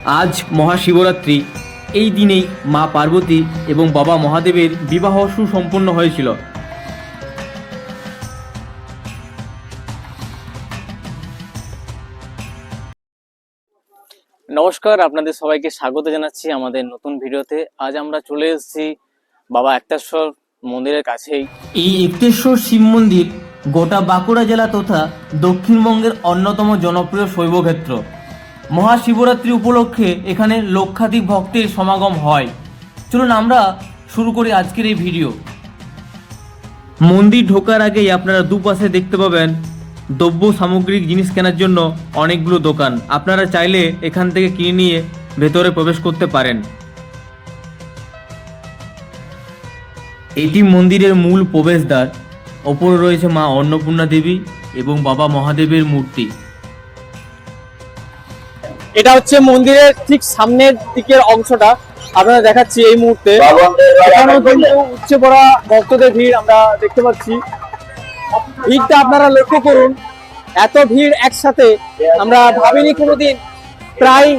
আজ মহাশিবরাত্রি। এই দিনেই মা পার্বতী এবং বাবা মহাদেবের বিবাহ সুসম্পন্ন হয়েছিল। নমস্কার, আপনাদের সবাইকে স্বাগত জানাচ্ছি আমাদের নতুন ভিডিওতে। আজ আমরা চলে এসেছি বাবা একতেশ্বর মন্দিরের কাছেই। এই একতেশ্বর শিব মন্দির গোটা বাঁকুড়া জেলা তথা দক্ষিণবঙ্গের অন্যতম জনপ্রিয় শৈবক্ষেত্র। মহাশিবরাত্রি উপলক্ষে এখানে লক্ষাধিক ভক্তের সমাগম হয়। চলুন আমরা শুরু করি আজকের এই ভিডিও। মন্দির ঢোকার আগেই আপনারা দুপাশে দেখতে পাবেন দ্রব্য সামগ্রিক জিনিস কেনার জন্য অনেকগুলো দোকান। আপনারা চাইলে এখান থেকে কিনে নিয়ে ভেতরে প্রবেশ করতে পারেন। এটি মন্দিরের মূল প্রবেশদ্বার। ওপরে রয়েছে মা অন্নপূর্ণা দেবী এবং বাবা মহাদেবের মূর্তি। এটা হচ্ছে মন্দিরের ঠিক সামনের দিকের অংশটা আপনারা দেখাচ্ছি এই মুহূর্তে। এখানেও কিন্তু উচ্চে পড়া ভক্তদের ভিড় আমরা দেখতে পাচ্ছি। ভিড়টা আপনারা লক্ষ্য করুন, এত ভিড় একসাথে আমরা ভাবিনি কোনোদিন। প্রায়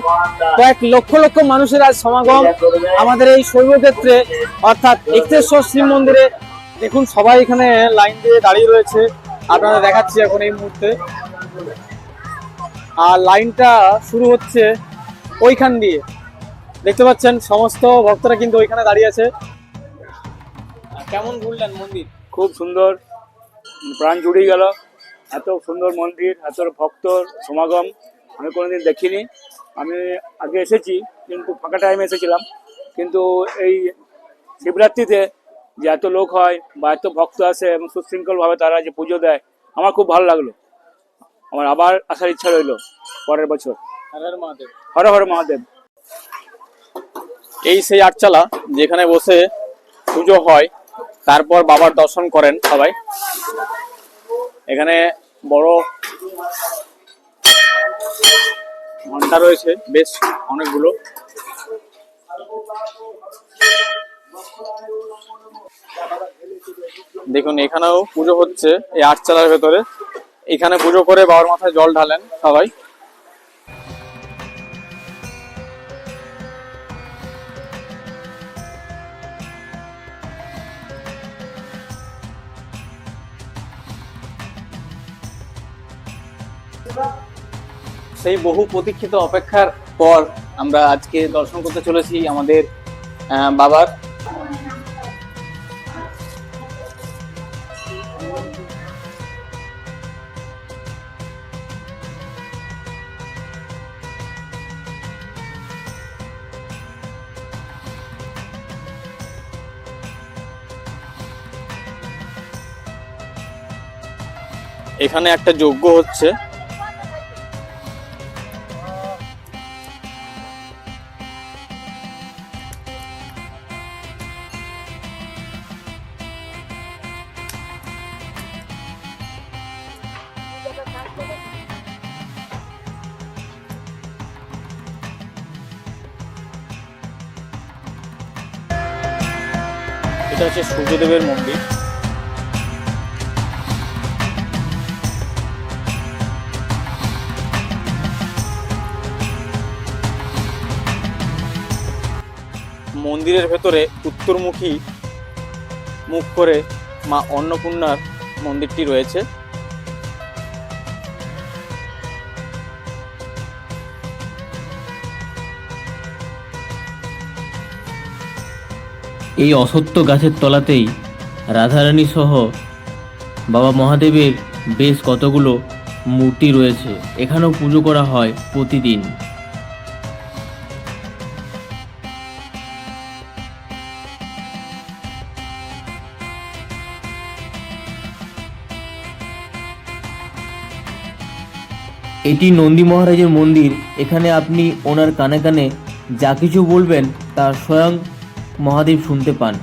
কয়েক লক্ষ লক্ষ মানুষের আজ সমাগম আমাদের এই শৈবক্ষেত্রে অর্থাৎ একতেশ্বর শিব মন্দিরে। দেখুন সবাই এখানে লাইন দিয়ে দাঁড়িয়ে রয়েছে, আপনারা দেখাচ্ছি এখন এই মুহূর্তে। আর লাইনটা শুরু হচ্ছে ওইখান দিয়ে, দেখতে পাচ্ছেন সমস্ত ভক্তরা কিন্তু ওইখানে দাঁড়িয়ে আছে। কেমন ঘুরলেন মন্দির? খুব সুন্দর, প্রাণ জুড়িয়ে গেল। এত সুন্দর মন্দির, এত ভক্তর সমাগম আমি কোনোদিন দেখিনি। আমি আগে এসেছি কিন্তু ফাঁকা টাইমে এসেছিলাম, কিন্তু এই শিবরাত্রিতে যে এত লোক হয় বা এত ভক্ত আসে এবং সুশৃঙ্খলভাবে তারা যে পুজো দেয়, আমার খুব ভালো লাগলো। আমার আবার আসার ইচ্ছা রইল পরের বছর। হর হর মহাদেব। হর হর মহাদেব। এই সেই আটচালা যেখানে বসে পুজো হয়, তারপর বাবার দর্শন করেন সবাই। এখানে বড় ঘন্টা রয়েছে বেশ অনেকগুলো। দেখুন এখানেও পুজো হচ্ছে এই আটচালার ভেতরে। এখানে পুজো করে বাবার মাথায় জল ঢালেন সবাই। সেই বহু প্রতীক্ষিত অপেক্ষার পর আমরা আজকে দর্শন করতে চলেছি আমাদের বাবার। এখানে একটা যজ্ঞ হচ্ছে। এটা হচ্ছে সূর্যদেবের মন্দির। মন্দিরের ভেতরে উত্তরমুখী মুখ করে মা অন্নপূর্ণার মন্দিরটি রয়েছে। এই অশ্বত্থ গাছের তলাতেই রাধারানী সহ বাবা মহাদেবের বেশ কতগুলো মূর্তি রয়েছে। এখানেও পুজো করা হয় প্রতিদিন। এটি নন্দী মহারাজের মন্দির। এখানে আপনি ওনার কানে কানে যা কিছু বলবেন তা স্বয়ং মহাদেব শুনতে পান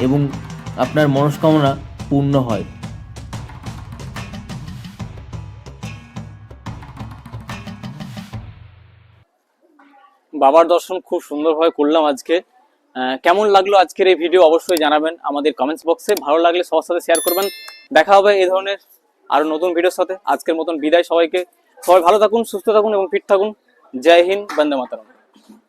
এবং আপনার মনস্কামনা পূর্ণ হয়। বাবার দর্শন খুব সুন্দরভাবে করলাম আজকে। কেমন লাগলো আজকের এই ভিডিও অবশ্যই জানাবেন আমাদের কমেন্টস বক্সে। ভালো লাগলে সবার সাথে শেয়ার করবেন। দেখা হবে এই ধরনের আরো নতুন ভিডিওর সাথে। আজকের মতন বিদায় সবাইকে। সবাই ভালো থাকুন, সুস্থ থাকুন এবং ফিট থাকুন। জয় হিন্দ, বন্দে মাতরম।